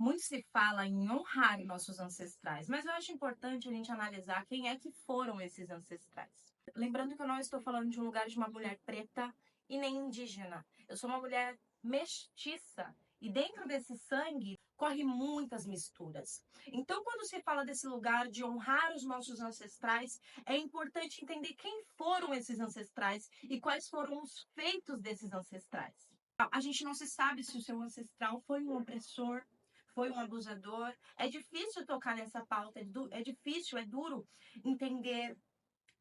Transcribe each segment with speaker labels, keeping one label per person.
Speaker 1: Muito se fala em honrar nossos ancestrais, mas eu acho importante a gente analisar quem é que foram esses ancestrais. Lembrando que eu não estou falando de um lugar de uma mulher preta e nem indígena. Eu sou uma mulher mestiça e dentro desse sangue corre muitas misturas. Então, quando se fala desse lugar de honrar os nossos ancestrais, é importante entender quem foram esses ancestrais e quais foram os feitos desses ancestrais. A gente não se sabe se o seu ancestral foi um opressor, foi um abusador. É difícil tocar nessa pauta, é difícil, é duro entender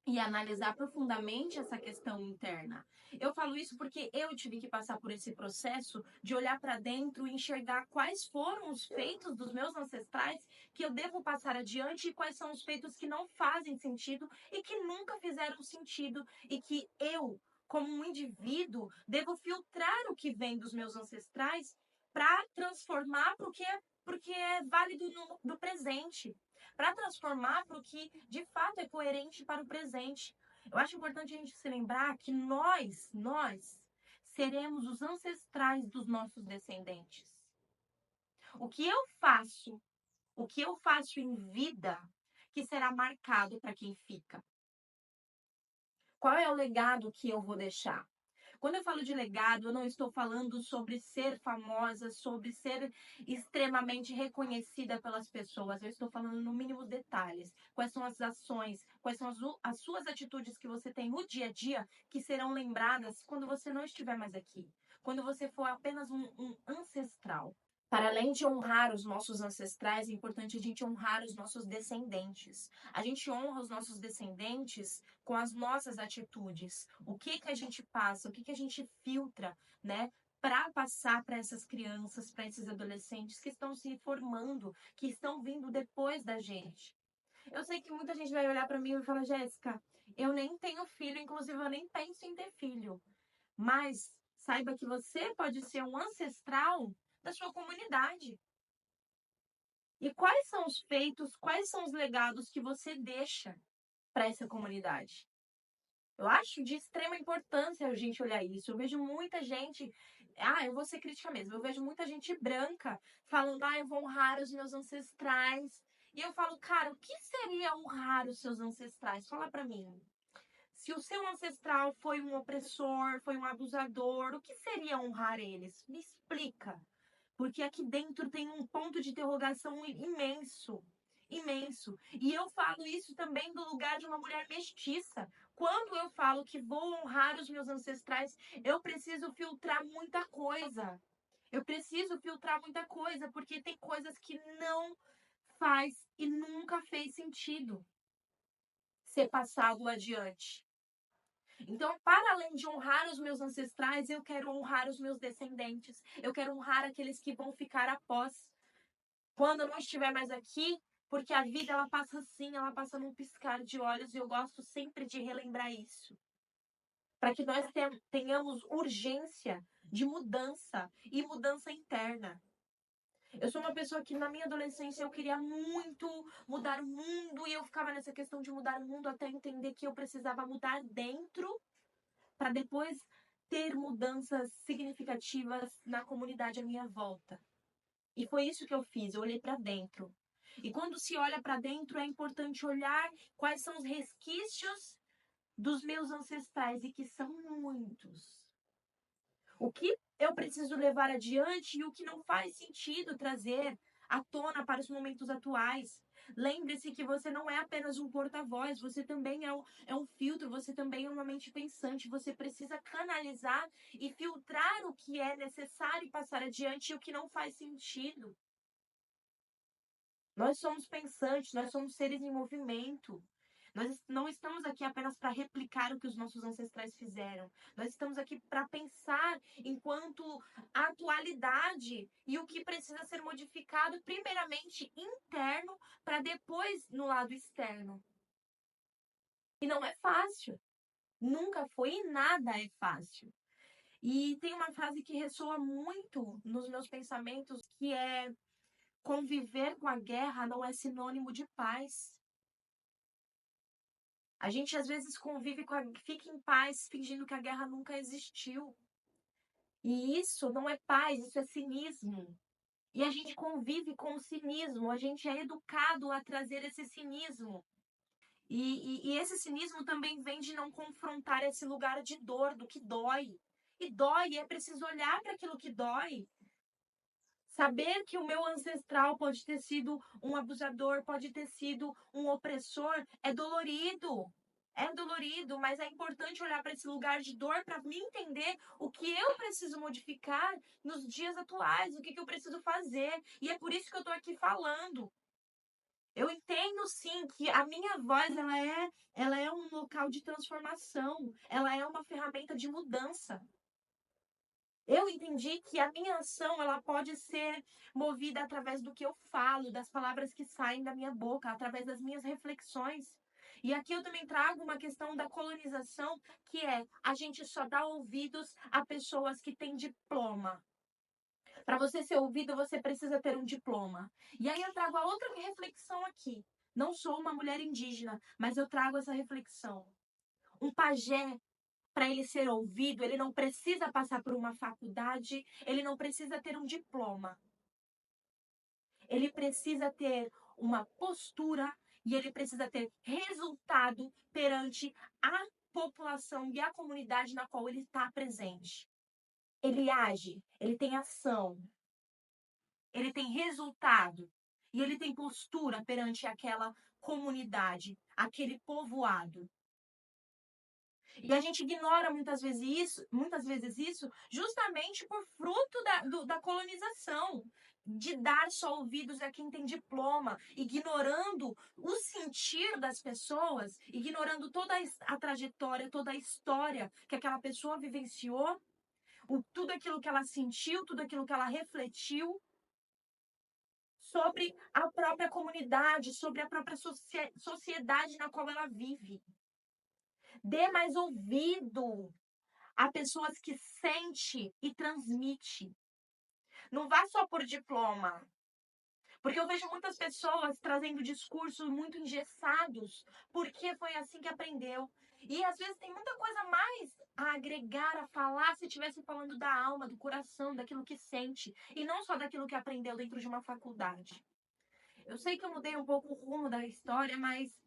Speaker 1: e analisar profundamente essa questão interna. Eu falo isso porque eu tive que passar por esse processo de olhar para dentro e enxergar quais foram os feitos dos meus ancestrais que eu devo passar adiante e quais são os feitos que não fazem sentido e que nunca fizeram sentido e que eu, como um indivíduo, devo filtrar o que vem dos meus ancestrais para transformar porque é válido no presente, para transformar para o que de fato é coerente para o presente. Eu acho importante a gente se lembrar que nós seremos os ancestrais dos nossos descendentes. O que eu faço, o que eu faço em vida, que será marcado para quem fica. Qual é o legado que eu vou deixar? Quando eu falo de legado, eu não estou falando sobre ser famosa, sobre ser extremamente reconhecida pelas pessoas. Eu estou falando no mínimo detalhes. Quais são as ações, quais são as suas atitudes que você tem no dia a dia que serão lembradas quando você não estiver mais aqui. Quando você for apenas um ancestral. Para além de honrar os nossos ancestrais, é importante a gente honrar os nossos descendentes. A gente honra os nossos descendentes com as nossas atitudes. O que que a gente passa, o que que a gente filtra, né? Para passar para essas crianças, para esses adolescentes que estão se formando, que estão vindo depois da gente. Eu sei que muita gente vai olhar para mim e falar, Jéssica, eu nem tenho filho, inclusive eu nem penso em ter filho. Mas saiba que você pode ser um ancestral da sua comunidade. E quais são os feitos, quais são os legados que você deixa para essa comunidade? Eu acho de extrema importância a gente olhar isso. Eu vejo muita gente, eu vou ser crítica mesmo. Eu vejo muita gente branca falando, eu vou honrar os meus ancestrais. E eu falo, cara, o que seria honrar os seus ancestrais? Fala para mim. Se o seu ancestral foi um opressor, foi um abusador, o que seria honrar eles? Me explica. Porque aqui dentro tem um ponto de interrogação imenso. Imenso. E eu falo isso também do lugar de uma mulher mestiça. Quando eu falo que vou honrar os meus ancestrais, eu preciso filtrar muita coisa. Eu preciso filtrar muita coisa, porque tem coisas que não faz e nunca fez sentido ser passado adiante. Então, para além de honrar os meus ancestrais, eu quero honrar os meus descendentes. Eu quero honrar aqueles que vão ficar após. Quando eu não estiver mais aqui, porque a vida ela passa assim, ela passa num piscar de olhos e eu gosto sempre de relembrar isso. Para que nós tenhamos urgência de mudança e mudança interna. Eu sou uma pessoa que na minha adolescência eu queria muito mudar o mundo e eu ficava nessa questão de mudar o mundo até entender que eu precisava mudar dentro para depois ter mudanças significativas na comunidade à minha volta. E foi isso que eu fiz, eu olhei para dentro. E quando se olha para dentro, é importante olhar quais são os resquícios dos meus ancestrais, e que são muitos. O que eu preciso levar adiante e o que não faz sentido trazer à tona para os momentos atuais. Lembre-se que você não é apenas um porta-voz, você também é um filtro, você também é uma mente pensante. Você precisa canalizar e filtrar o que é necessário passar adiante e o que não faz sentido. Nós somos pensantes, nós somos seres em movimento. Nós não estamos aqui apenas para replicar o que os nossos ancestrais fizeram. Nós estamos aqui para pensar enquanto atualidade e o que precisa ser modificado, primeiramente interno, para depois no lado externo. E não é fácil. Nunca foi e nada é fácil. E tem uma frase que ressoa muito nos meus pensamentos, que é: conviver com a guerra não é sinônimo de paz. A gente às vezes convive fica em paz, fingindo que a guerra nunca existiu. E isso não é paz, isso é cinismo. E a gente convive com o cinismo, a gente é educado a trazer esse cinismo. E esse cinismo também vem de não confrontar esse lugar de dor, do que dói. E dói, é preciso olhar para aquilo que dói. Saber que o meu ancestral pode ter sido um abusador, pode ter sido um opressor, é dolorido. É dolorido, mas é importante olhar para esse lugar de dor para me entender o que eu preciso modificar nos dias atuais, o que eu preciso fazer. E é por isso que eu estou aqui falando. Eu entendo sim que a minha voz ela é um local de transformação, ela é uma ferramenta de mudança. Eu entendi que a minha ação ela pode ser movida através do que eu falo, das palavras que saem da minha boca, através das minhas reflexões. E aqui eu também trago uma questão da colonização, que é a gente só dá ouvidos a pessoas que têm diploma. Para você ser ouvido, você precisa ter um diploma. E aí eu trago a outra reflexão aqui. Não sou uma mulher indígena, mas eu trago essa reflexão. Um pajé, para ele ser ouvido, ele não precisa passar por uma faculdade, ele não precisa ter um diploma. Ele precisa ter uma postura e ele precisa ter resultado perante a população e a comunidade na qual ele está presente. Ele age, ele tem ação, ele tem resultado e ele tem postura perante aquela comunidade, aquele povoado. E a gente ignora muitas vezes isso justamente por fruto da colonização, de dar só ouvidos a quem tem diploma, ignorando o sentir das pessoas, ignorando toda a trajetória, toda a história que aquela pessoa vivenciou, tudo aquilo que ela sentiu, tudo aquilo que ela refletiu sobre a própria comunidade, sobre a própria sociedade na qual ela vive. Dê mais ouvido a pessoas que sente e transmite. Não vá só por diploma. Porque eu vejo muitas pessoas trazendo discursos muito engessados, porque foi assim que aprendeu. E às vezes tem muita coisa mais a agregar, a falar, se estivesse falando da alma, do coração, daquilo que sente, e não só daquilo que aprendeu dentro de uma faculdade. Eu sei que eu mudei um pouco o rumo da história, mas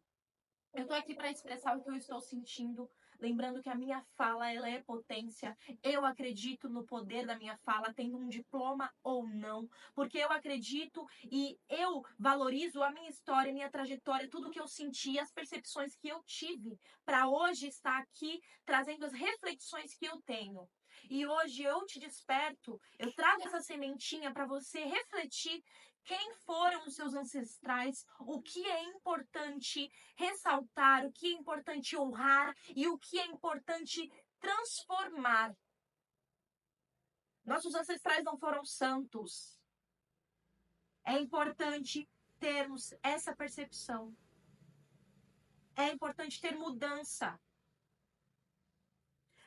Speaker 1: eu estou aqui para expressar o que eu estou sentindo, lembrando que a minha fala ela é potência. Eu acredito no poder da minha fala, tendo um diploma ou não, porque eu acredito e eu valorizo a minha história, a minha trajetória, tudo que eu senti, as percepções que eu tive, para hoje estar aqui trazendo as reflexões que eu tenho. E hoje eu te desperto, eu trago essa sementinha para você refletir quem foram os seus ancestrais, o que é importante ressaltar, o que é importante honrar e o que é importante transformar. Nossos ancestrais não foram santos. É importante termos essa percepção. É importante ter mudança.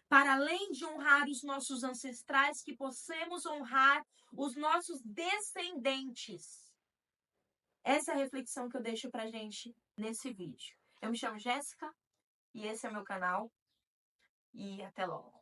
Speaker 1: Para além de honrar os nossos ancestrais, que possamos honrar os nossos descendentes. Essa é a reflexão que eu deixo pra gente nesse vídeo. Eu me chamo Jéssica e esse é o meu canal. E até logo.